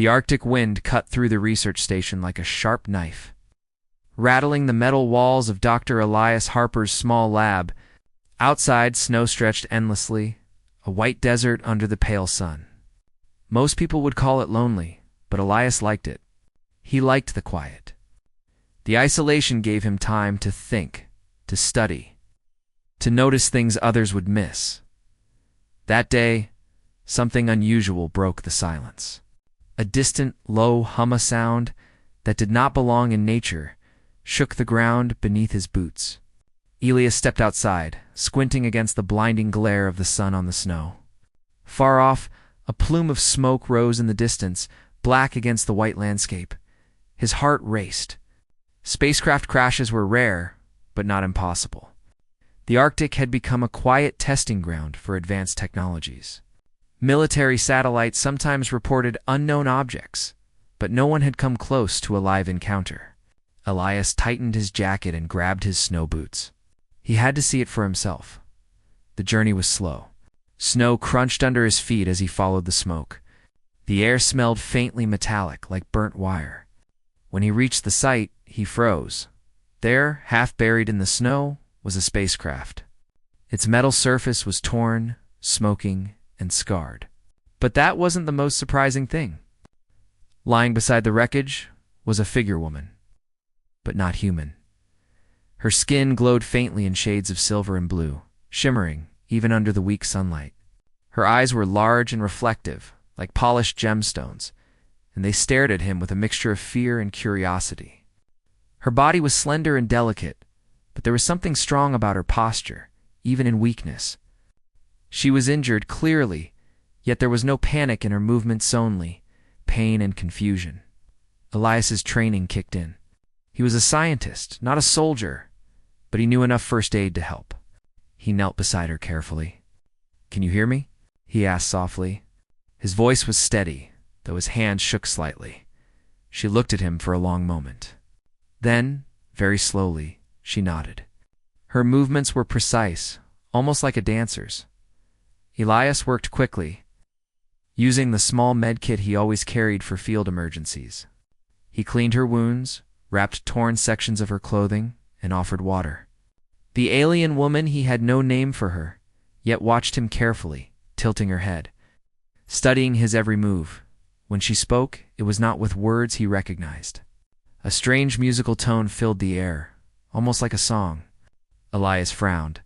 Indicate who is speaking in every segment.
Speaker 1: The Arctic wind cut through the research station like a sharp knife, rattling the metal walls of Dr. Elias Harper's small lab. Outside, snow stretched endlessly, a white desert under the pale sun. Most people would call it lonely, but Elias liked it. He liked the quiet. The isolation gave him time to think, to study, to notice things others would miss. That day, something unusual broke the silence. A distant, low hum sound that did not belong in nature shook the ground beneath his boots. Elias stepped outside, squinting against the blinding glare of the sun on the snow. Far off, a plume of smoke rose in the distance, black against the white landscape. His heart raced. Spacecraft crashes were rare, but not impossible. The Arctic had become a quiet testing ground for advanced technologies. Military satellites sometimes reported unknown objects, but no one had come close to a live encounter. Elias tightened his jacket and grabbed his snow boots. He had to see it for himself. The journey was slow. Snow crunched under his feet as he followed the smoke. The air smelled faintly metallic, like burnt wire. When he reached the site, he froze. There, half buried in the snow, was a spacecraft. Its metal surface was torn, smoking, and scarred. But that wasn't the most surprising thing. Lying beside the wreckage was a figure woman, but not human. Her skin glowed faintly in shades of silver and blue, shimmering even under the weak sunlight. Her eyes were large and reflective, like polished gemstones, and they stared at him with a mixture of fear and curiosity. Her body was slender and delicate, but there was something strong about her posture, even in weakness. She was injured, clearly, yet there was no panic in her movements, only pain and confusion. Elias's training kicked in. He was a scientist, not a soldier, but he knew enough first aid to help. He knelt beside her carefully. "Can you hear me?" he asked softly. His voice was steady, though his hand shook slightly. She looked at him for a long moment. Then, very slowly, she nodded. Her movements were precise, almost like a dancer's. Elias worked quickly, using the small medkit he always carried for field emergencies. He cleaned her wounds, wrapped torn sections of her clothing, and offered water. The alien woman, he had no name for her, yet watched him carefully, tilting her head, studying his every move. When she spoke, it was not with words he recognized. A strange musical tone filled the air, almost like a song. Elias frowned.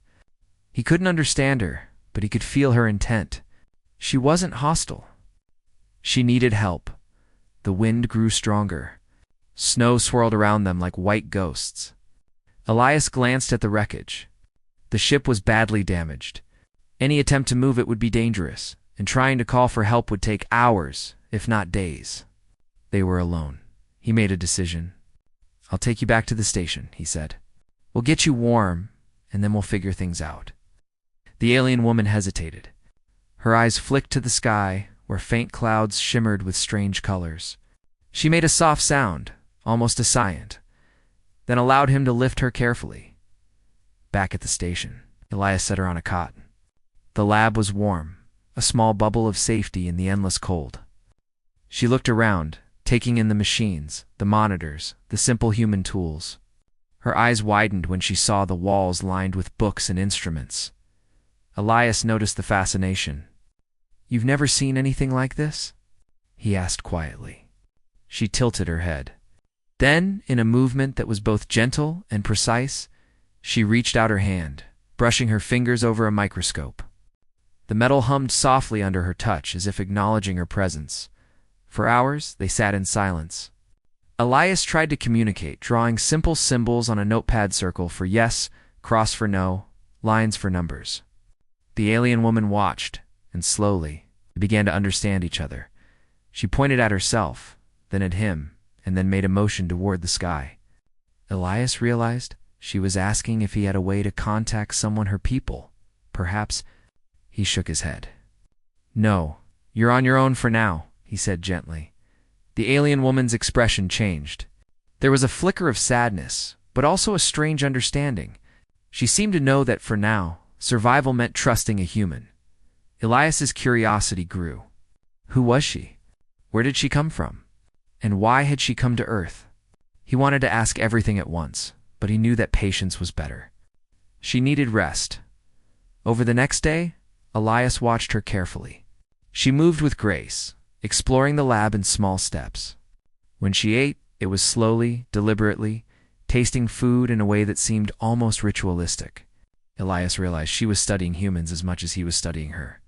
Speaker 1: He couldn't understand her, but he could feel her intent. She wasn't hostile. She needed help. The wind grew stronger. Snow swirled around them like white ghosts. Elias glanced at the wreckage. The ship was badly damaged. Any attempt to move it would be dangerous, and trying to call for help would take hours, if not days. They were alone. He made a decision. "I'll take you back to the station," he said. "We'll get you warm, and then we'll figure things out." The alien woman hesitated. Her eyes flicked to the sky, where faint clouds shimmered with strange colors. She made a soft sound, almost a scient, then allowed him to lift her carefully. Back at the station, Elias set her on a cot. The lab was warm, a small bubble of safety in the endless cold. She looked around, taking in the machines, the monitors, the simple human tools. Her eyes widened when she saw the walls lined with books and instruments. Elias noticed the fascination. "You've never seen anything like this?" he asked quietly. She tilted her head. Then, in a movement that was both gentle and precise, she reached out her hand, brushing her fingers over a microscope. The metal hummed softly under her touch, as if acknowledging her presence. For hours, they sat in silence. Elias tried to communicate, drawing simple symbols on a notepad, circle for yes, cross for no, lines for numbers. The alien woman watched, and slowly, they began to understand each other. She pointed at herself, then at him, and then made a motion toward the sky. Elias realized she was asking if he had a way to contact someone, her people. Perhaps. He shook his head. "No, you're on your own for now," he said gently. The alien woman's expression changed. There was a flicker of sadness, but also a strange understanding. She seemed to know that for now, survival meant trusting a human. Elias's curiosity grew. Who was she? Where did she come from? And why had she come to Earth? He wanted to ask everything at once, but he knew that patience was better. She needed rest. Over the next day, Elias watched her carefully. She moved with grace, exploring the lab in small steps. When she ate, it was slowly, deliberately, tasting food in a way that seemed almost ritualistic. Elias realized she was studying humans as much as he was studying her.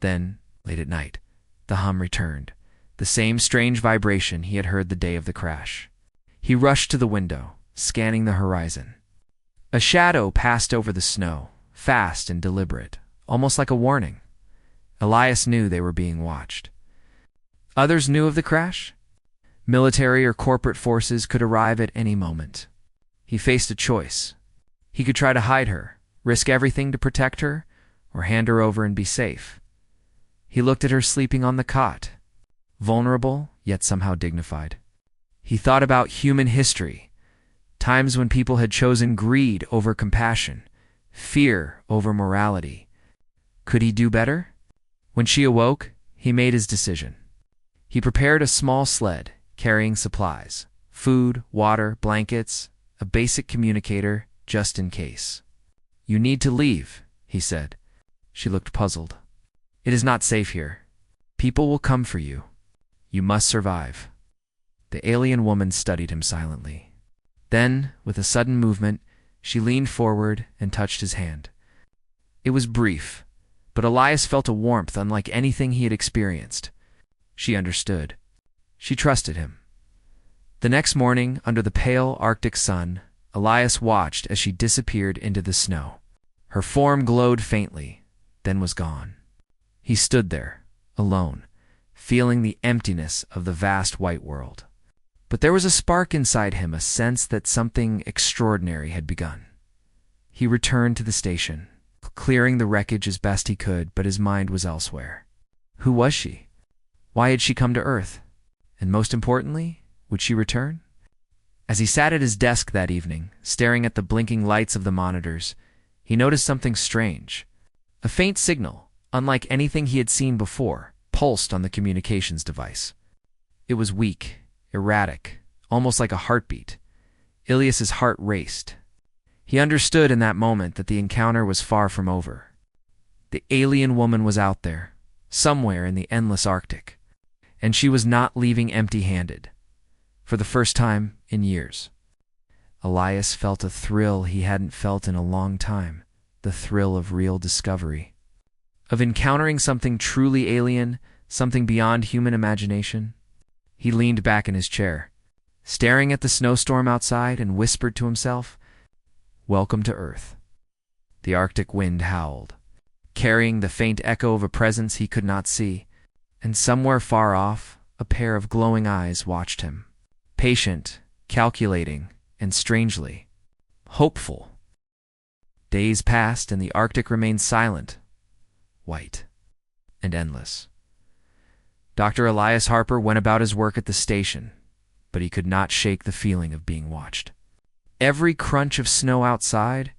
Speaker 1: Then, late at night, the hum returned, the same strange vibration he had heard the day of the crash. He rushed to the window, scanning the horizon. A shadow passed over the snow, fast and deliberate, almost like a warning. Elias knew they were being watched. Others knew of the crash. Military or corporate forces could arrive at any moment. He faced a choice. He could try to hide her, risk everything to protect her, or hand her over and be safe. He looked at her sleeping on the cot, vulnerable yet somehow dignified. He thought about human history, times when people had chosen greed over compassion, fear over morality. Could he do better? When she awoke, he made his decision. He prepared a small sled, carrying supplies, food, water, blankets, a basic communicator, just in case. "You need to leave," he said. She looked puzzled. "It is not safe here. People will come for you. You must survive." The alien woman studied him silently. Then, with a sudden movement, she leaned forward and touched his hand. It was brief, but Elias felt a warmth unlike anything he had experienced. She understood. She trusted him. The next morning, under the pale Arctic sun, Elias watched as she disappeared into the snow. Her form glowed faintly, then was gone. He stood there, alone, feeling the emptiness of the vast white world. But there was a spark inside him, a sense that something extraordinary had begun. He returned to the station, clearing the wreckage as best he could, but his mind was elsewhere. Who was she? Why had she come to Earth? And most importantly, would she return? As he sat at his desk that evening, staring at the blinking lights of the monitors, he noticed something strange. A faint signal, unlike anything he had seen before, pulsed on the communications device. It was weak, erratic, almost like a heartbeat. Ilias's heart raced. He understood in that moment that the encounter was far from over. The alien woman was out there, somewhere in the endless Arctic, and she was not leaving empty-handed. For the first time in years, Elias felt a thrill he hadn't felt in a long time, the thrill of real discovery, of encountering something truly alien, something beyond human imagination. He leaned back in his chair, staring at the snowstorm outside, and whispered to himself, "Welcome to Earth." The Arctic wind howled, carrying the faint echo of a presence he could not see, and somewhere far off, a pair of glowing eyes watched him. Patient, calculating, and strangely hopeful. Days passed, and the Arctic remained silent, white, and endless. Dr. Elias Harper went about his work at the station, but he could not shake the feeling of being watched. Every crunch of snow outside,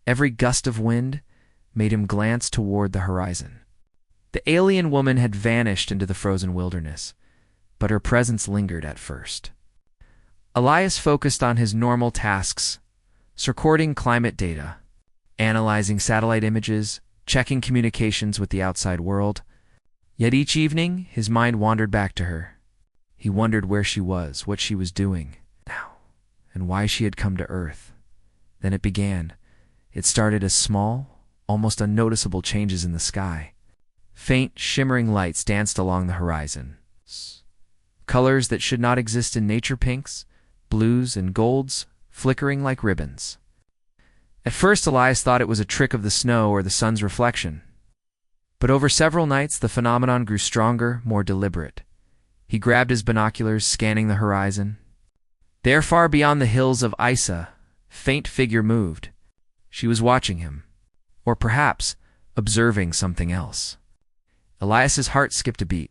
Speaker 1: every gust of wind, made him glance toward the horizon. The alien woman had vanished into the frozen wilderness, but her presence lingered at first. Elias focused on his normal tasks, recording climate data, analyzing satellite images, checking communications with the outside world. Yet each evening, his mind wandered back to her. He wondered where she was, what she was doing now, and why she had come to Earth. Then it began. It started as small, almost unnoticeable changes in the sky. Faint, shimmering lights danced along the horizon. Colors that should not exist in nature, pinks, blues, and golds, flickering like ribbons. At first, Elias thought it was a trick of the snow or the sun's reflection. But over several nights, the phenomenon grew stronger, more deliberate. He grabbed his binoculars, scanning the horizon. There, far beyond the hills of Isa, a faint figure moved. She was watching him, or perhaps observing something else. Elias's heart skipped a beat.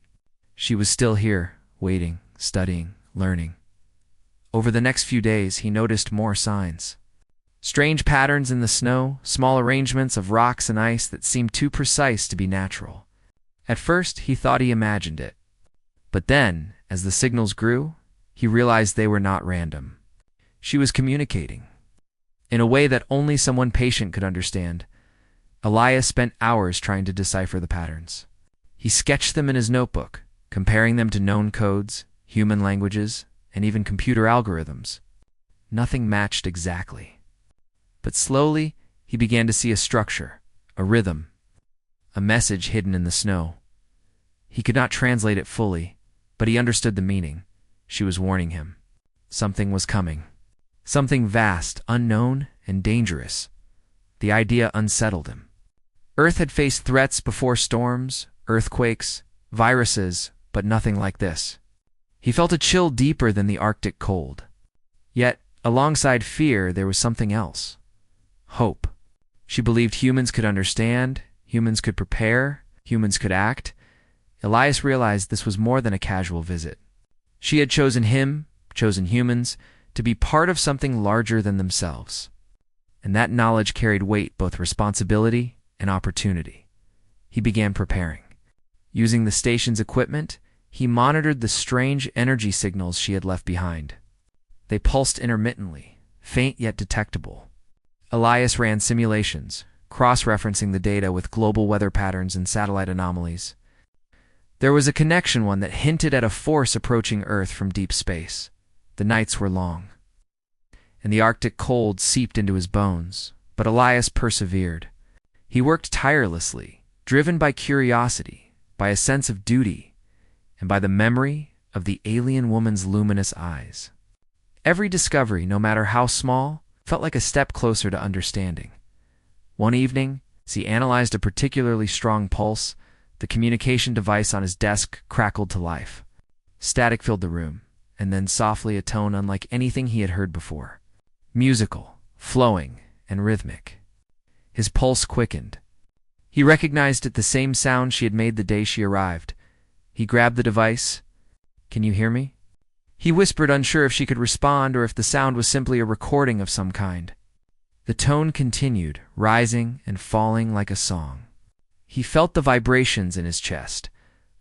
Speaker 1: She was still here, waiting, studying, learning. Over the next few days, he noticed more signs. Strange patterns in the snow, small arrangements of rocks and ice that seemed too precise to be natural. At first, he thought he imagined it. But then, as the signals grew, he realized they were not random. She was communicating. In a way that only someone patient could understand. Elias spent hours trying to decipher the patterns. He sketched them in his notebook, comparing them to known codes, human languages, and even computer algorithms. Nothing matched exactly. But slowly, he began to see a structure, a rhythm, a message hidden in the snow. He could not translate it fully, but he understood the meaning. She was warning him. Something was coming. Something vast, unknown, and dangerous. The idea unsettled him. Earth had faced threats before: storms, earthquakes, viruses, but nothing like this. He felt a chill deeper than the Arctic cold. Yet, alongside fear, there was something else. Hope. She believed humans could understand, humans could prepare, humans could act. Elias realized this was more than a casual visit. She had chosen him, chosen humans, to be part of something larger than themselves. And that knowledge carried weight, both responsibility and opportunity. He began preparing. Using the station's equipment, he monitored the strange energy signals she had left behind. They pulsed intermittently, faint yet detectable. Elias ran simulations, cross-referencing the data with global weather patterns and satellite anomalies. There was a connection, one that hinted at a force approaching Earth from deep space. The nights were long, and the Arctic cold seeped into his bones, but Elias persevered. He worked tirelessly, driven by curiosity, by a sense of duty, and by the memory of the alien woman's luminous eyes. Every discovery, no matter how small, felt like a step closer to understanding. One evening, as he analyzed a particularly strong pulse, the communication device on his desk crackled to life. Static filled the room, and then softly a tone unlike anything he had heard before. Musical, flowing, and rhythmic. His pulse quickened. He recognized it, the same sound she had made the day she arrived. He grabbed the device. "Can you hear me?" He whispered, unsure if she could respond or if the sound was simply a recording of some kind. The tone continued, rising and falling like a song. He felt the vibrations in his chest,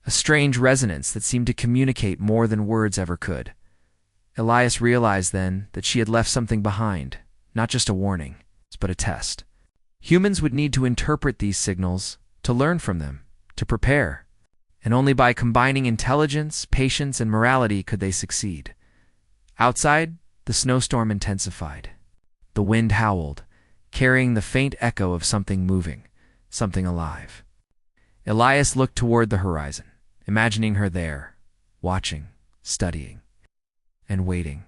Speaker 1: a strange resonance that seemed to communicate more than words ever could. Elias realized then that she had left something behind, not just a warning, but a test. Humans would need to interpret these signals, to learn from them, to prepare. And only by combining intelligence, patience, and morality could they succeed. Outside, the snowstorm intensified. The wind howled, carrying the faint echo of something moving, something alive. Elias looked toward the horizon, imagining her there, watching, studying, and waiting.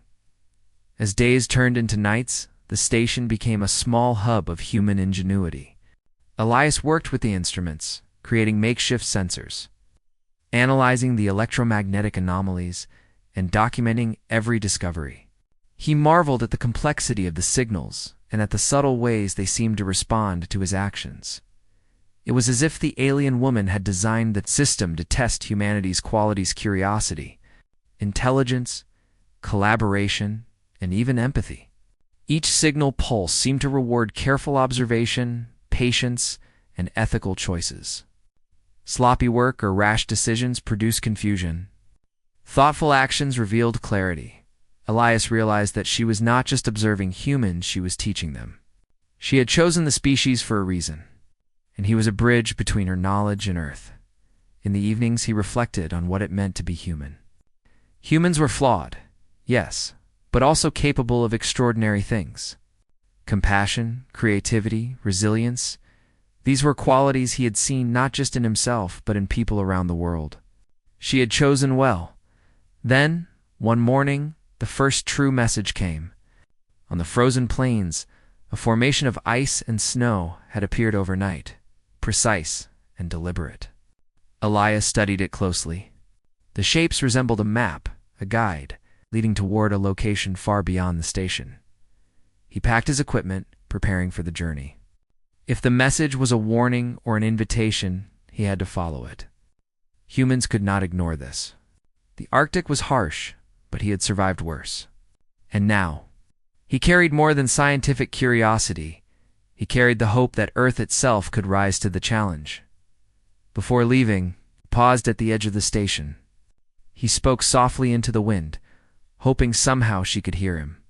Speaker 1: As days turned into nights, the station became a small hub of human ingenuity. Elias worked with the instruments, creating makeshift sensors, analyzing the electromagnetic anomalies, and documenting every discovery. He marveled at the complexity of the signals and at the subtle ways they seemed to respond to his actions. It was as if the alien woman had designed the system to test humanity's qualities: curiosity, intelligence, collaboration, and even empathy. Each signal pulse seemed to reward careful observation, patience, and ethical choices. Sloppy work or rash decisions produced confusion. Thoughtful actions revealed clarity. Elias realized that she was not just observing humans, she was teaching them. She had chosen the species for a reason, and he was a bridge between her knowledge and Earth. In the evenings, he reflected on what it meant to be human. Humans were flawed, yes, but also capable of extraordinary things. Compassion, creativity, resilience, these were qualities he had seen not just in himself, but in people around the world. She had chosen well. Then, one morning, the first true message came. On the frozen plains, a formation of ice and snow had appeared overnight, precise and deliberate. Elias studied it closely. The shapes resembled a map, a guide, leading toward a location far beyond the station. He packed his equipment, preparing for the journey. If the message was a warning or an invitation, he had to follow it. Humans could not ignore this. The Arctic was harsh, but he had survived worse. And now, he carried more than scientific curiosity. He carried the hope that Earth itself could rise to the challenge. Before leaving, he paused at the edge of the station. He spoke softly into the wind, hoping somehow she could hear him.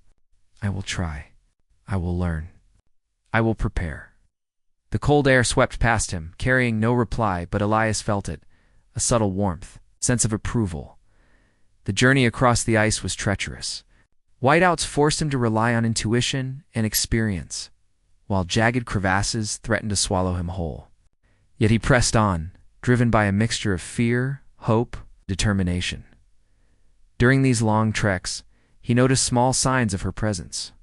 Speaker 1: "I will try. I will learn. I will prepare." The cold air swept past him, carrying no reply, but Elias felt it, a subtle warmth, sense of approval. The journey across the ice was treacherous. Whiteouts forced him to rely on intuition and experience, while jagged crevasses threatened to swallow him whole. Yet he pressed on, driven by a mixture of fear, hope, determination. During these long treks, he noticed small signs of her presence.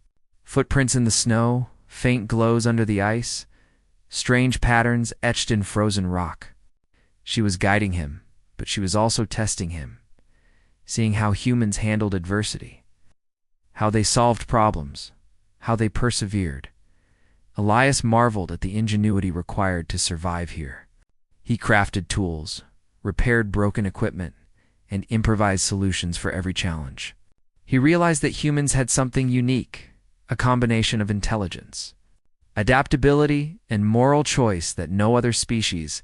Speaker 1: Footprints in the snow, faint glows under the ice, strange patterns etched in frozen rock. She was guiding him, but she was also testing him, seeing how humans handled adversity, how they solved problems, how they persevered. Elias marveled at the ingenuity required to survive here. He crafted tools, repaired broken equipment, and improvised solutions for every challenge. He realized that humans had something unique, a combination of intelligence, adaptability, and moral choice that no other species,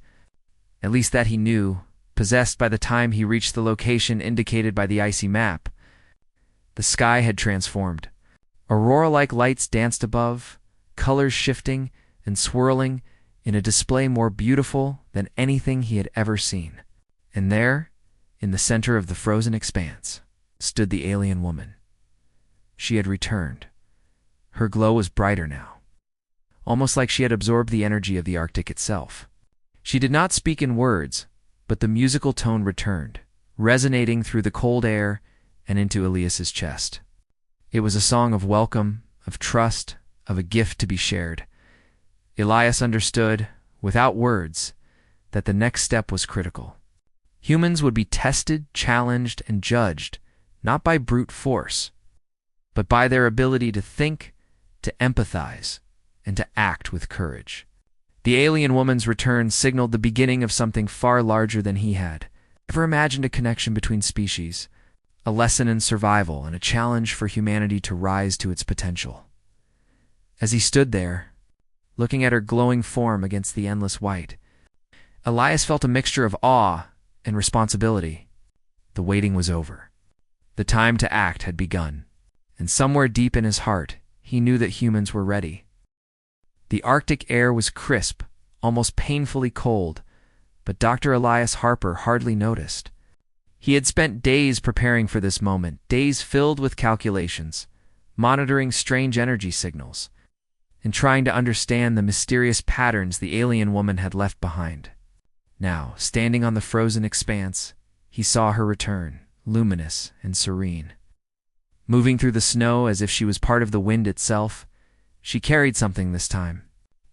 Speaker 1: at least that he knew, possessed. By the time he reached the location indicated by the icy map, the sky had transformed. Aurora-like lights danced above, colors shifting and swirling in a display more beautiful than anything he had ever seen. And there, in the center of the frozen expanse, stood the alien woman. She had returned. Her glow was brighter now, almost like she had absorbed the energy of the Arctic itself. She did not speak in words, but the musical tone returned, resonating through the cold air and into Elias's chest. It was a song of welcome, of trust, of a gift to be shared. Elias understood, without words, that the next step was critical. Humans would be tested, challenged, and judged, not by brute force, but by their ability to think, to empathize, and to act with courage. The alien woman's return signaled the beginning of something far larger than he had ever imagined: a connection between species, a lesson in survival, and a challenge for humanity to rise to its potential. As he stood there, looking at her glowing form against the endless white, Elias felt a mixture of awe and responsibility. The waiting was over. The time to act had begun, and somewhere deep in his heart, he knew that humans were ready. The Arctic air was crisp, almost painfully cold, but Dr. Elias Harper hardly noticed. He had spent days preparing for this moment, days filled with calculations, monitoring strange energy signals, and trying to understand the mysterious patterns the alien woman had left behind. Now, standing on the frozen expanse, he saw her return, luminous and serene. Moving through the snow as if she was part of the wind itself, she carried something this time.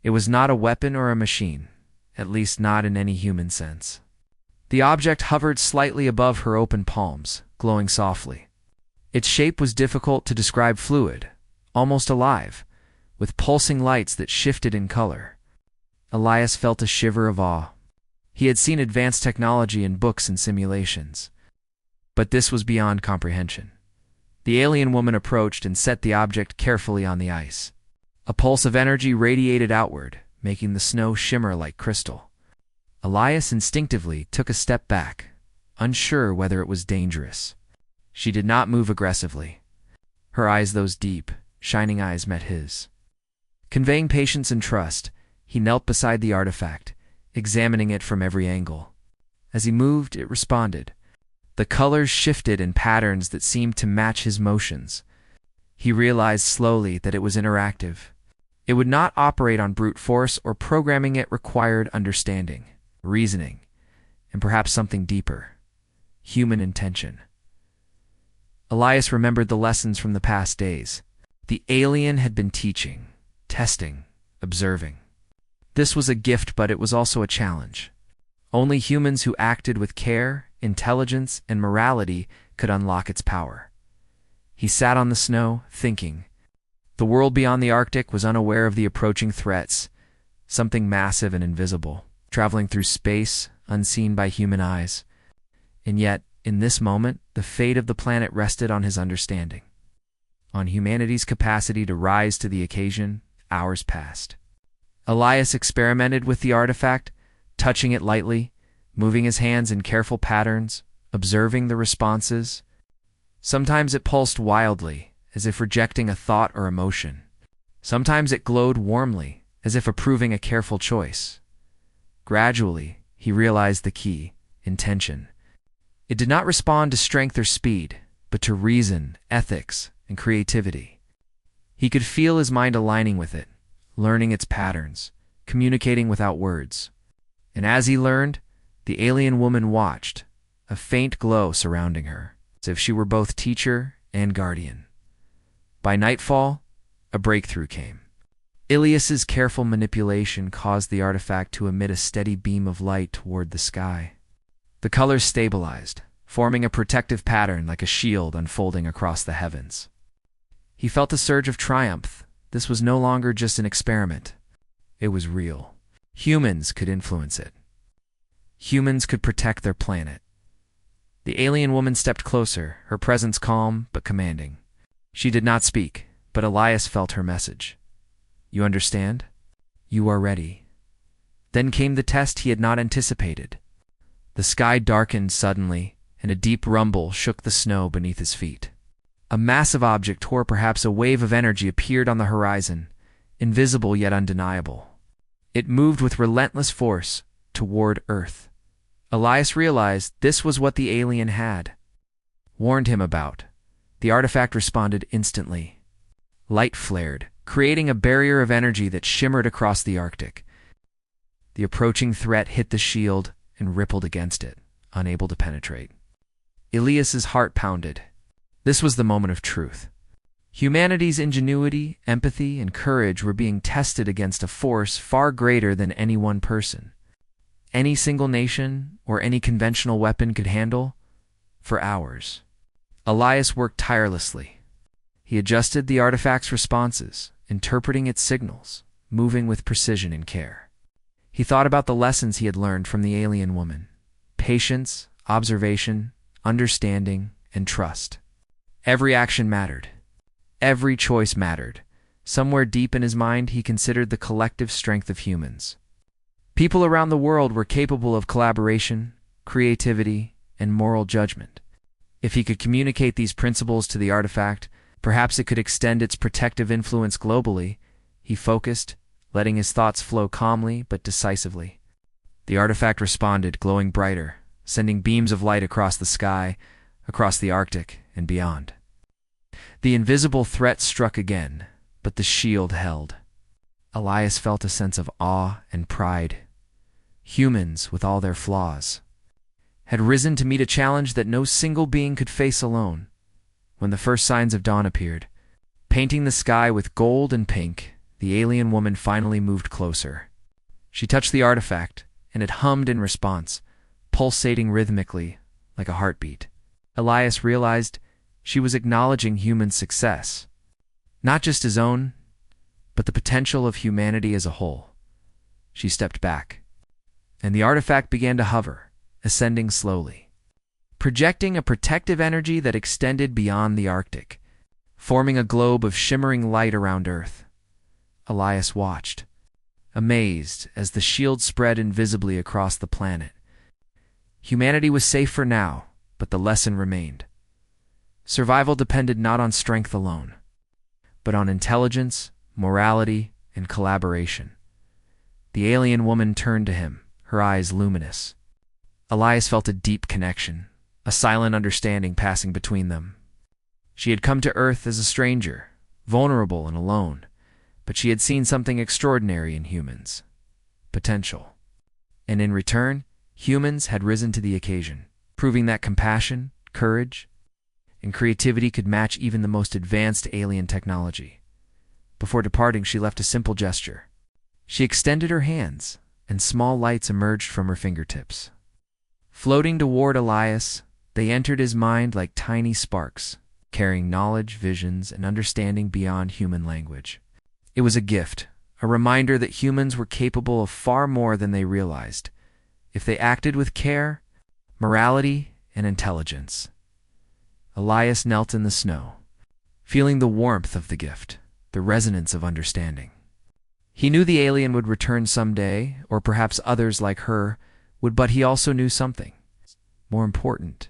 Speaker 1: It was not a weapon or a machine, at least not in any human sense. The object hovered slightly above her open palms, glowing softly. Its shape was difficult to describe: fluid, almost alive, with pulsing lights that shifted in color. Elias felt a shiver of awe. He had seen advanced technology in books and simulations, but this was beyond comprehension. The alien woman approached and set the object carefully on the ice. A pulse of energy radiated outward, making the snow shimmer like crystal. Elias instinctively took a step back, unsure whether it was dangerous. She did not move aggressively. Her eyes, those deep, shining eyes, met his. Conveying patience and trust, he knelt beside the artifact, examining it from every angle. As he moved, it responded. The colors shifted in patterns that seemed to match his motions. He realized slowly that it was interactive. It would not operate on brute force, or programming it required understanding, reasoning, and perhaps something deeper: human intention. Elias remembered the lessons from the past days. The alien had been teaching, testing, observing. This was a gift, but it was also a challenge. Only humans who acted with care, intelligence, and morality could unlock its power. He sat on the snow, thinking. The world beyond the Arctic was unaware of the approaching threats, something massive and invisible, traveling through space, unseen by human eyes. And yet, in this moment, the fate of the planet rested on his understanding. On humanity's capacity to rise to the occasion. Hours passed. Elias experimented with the artifact, touching it lightly, moving his hands in careful patterns, observing the responses. Sometimes it pulsed wildly, as if rejecting a thought or emotion. Sometimes it glowed warmly, as if approving a careful choice. Gradually, he realized the key: intention. It did not respond to strength or speed, but to reason, ethics, and creativity. He could feel his mind aligning with it, learning its patterns, communicating without words. And as he learned, the alien woman watched, a faint glow surrounding her, as if she were both teacher and guardian. By nightfall, a breakthrough came. Ilias's careful manipulation caused the artifact to emit a steady beam of light toward the sky. The colors stabilized, forming a protective pattern like a shield unfolding across the heavens. He felt a surge of triumph. This was no longer just an experiment. It was real. Humans could influence it. Humans could protect their planet. The alien woman stepped closer, her presence calm but commanding. She did not speak, but Elias felt her message. You understand? You are ready. Then came the test he had not anticipated. The sky darkened suddenly, and a deep rumble shook the snow beneath his feet. A massive object, or perhaps a wave of energy, appeared on the horizon, invisible yet undeniable. It moved with relentless force toward Earth. Elias realized this was what the alien had warned him about. The artifact responded instantly. Light flared, creating a barrier of energy that shimmered across the Arctic. The approaching threat hit the shield and rippled against it, unable to penetrate. Ilias's heart pounded. This was the moment of truth. Humanity's ingenuity, empathy, and courage were being tested against a force far greater than any one person, any single nation, or any conventional weapon could handle. For hours, Elias worked tirelessly. He adjusted the artifact's responses, interpreting its signals, moving with precision and care. He thought about the lessons he had learned from the alien woman: patience, observation, understanding, and trust. Every action mattered. Every choice mattered. Somewhere deep in his mind, he considered the collective strength of humans. People around the world were capable of collaboration, creativity, and moral judgment. If he could communicate these principles to the artifact, perhaps it could extend its protective influence globally. He focused, letting his thoughts flow calmly but decisively. The artifact responded, glowing brighter, sending beams of light across the sky, across the Arctic, and beyond. The invisible threat struck again, but the shield held. Elias felt a sense of awe and pride. Humans, with all their flaws, had risen to meet a challenge that no single being could face alone. When the first signs of dawn appeared, painting the sky with gold and pink, the alien woman finally moved closer. She touched the artifact, and it hummed in response, pulsating rhythmically like a heartbeat. Elias realized she was acknowledging human success, not just his own, but the potential of humanity as a whole. She stepped back, and the artifact began to hover, ascending slowly, projecting a protective energy that extended beyond the Arctic, forming a globe of shimmering light around Earth. Elias watched, amazed, as the shield spread invisibly across the planet. Humanity was safe for now, but the lesson remained. Survival depended not on strength alone, but on intelligence, morality, and collaboration. The alien woman turned to him, her eyes luminous. Elias felt a deep connection, a silent understanding passing between them. She had come to Earth as a stranger, vulnerable and alone, but she had seen something extraordinary in humans: potential. And in return, humans had risen to the occasion, proving that compassion, courage, and creativity could match even the most advanced alien technology. Before departing, she left a simple gesture. She extended her hands, and small lights emerged from her fingertips. Floating toward Elias, they entered his mind like tiny sparks, carrying knowledge, visions, and understanding beyond human language. It was a gift, a reminder that humans were capable of far more than they realized, if they acted with care, morality, and intelligence. Elias knelt in the snow, feeling the warmth of the gift, the resonance of understanding. He knew the alien would return someday, or perhaps others like her would, but he also knew something more important.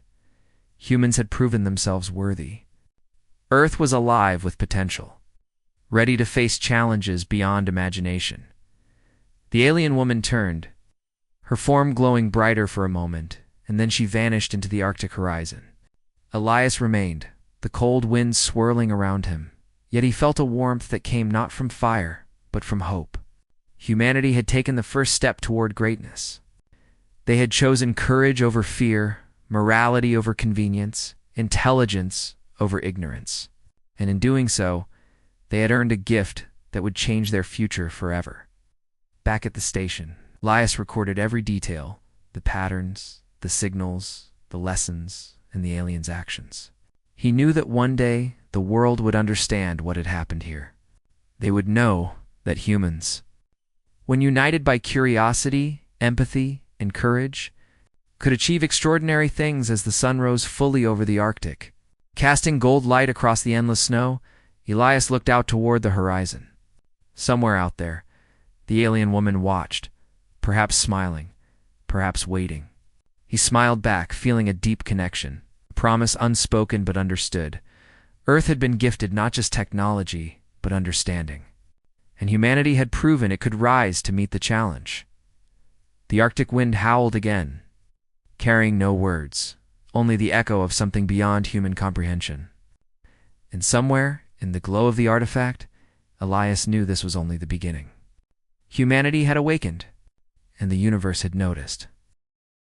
Speaker 1: Humans had proven themselves worthy. Earth was alive with potential, ready to face challenges beyond imagination. The alien woman turned, her form glowing brighter for a moment, and then she vanished into the Arctic horizon. Elias remained, the cold wind swirling around him, yet he felt a warmth that came not from fire, but from hope. Humanity had taken the first step toward greatness. They had chosen courage over fear, morality over convenience, intelligence over ignorance. And in doing so, they had earned a gift that would change their future forever. Back at the station, Elias recorded every detail, the patterns, the signals, the lessons, and the aliens' actions. He knew that one day the world would understand what had happened here. They would know that humans, when united by curiosity, empathy, and courage, could achieve extraordinary things. As the sun rose fully over the Arctic, casting gold light across the endless snow, Elias looked out toward the horizon. Somewhere out there, the alien woman watched, perhaps smiling, perhaps waiting. He smiled back, feeling a deep connection, a promise unspoken but understood. Earth had been gifted not just technology, but understanding. And humanity had proven it could rise to meet the challenge. The Arctic wind howled again, carrying no words, only the echo of something beyond human comprehension. And somewhere, in the glow of the artifact, Elias knew this was only the beginning. Humanity had awakened, and the universe had noticed.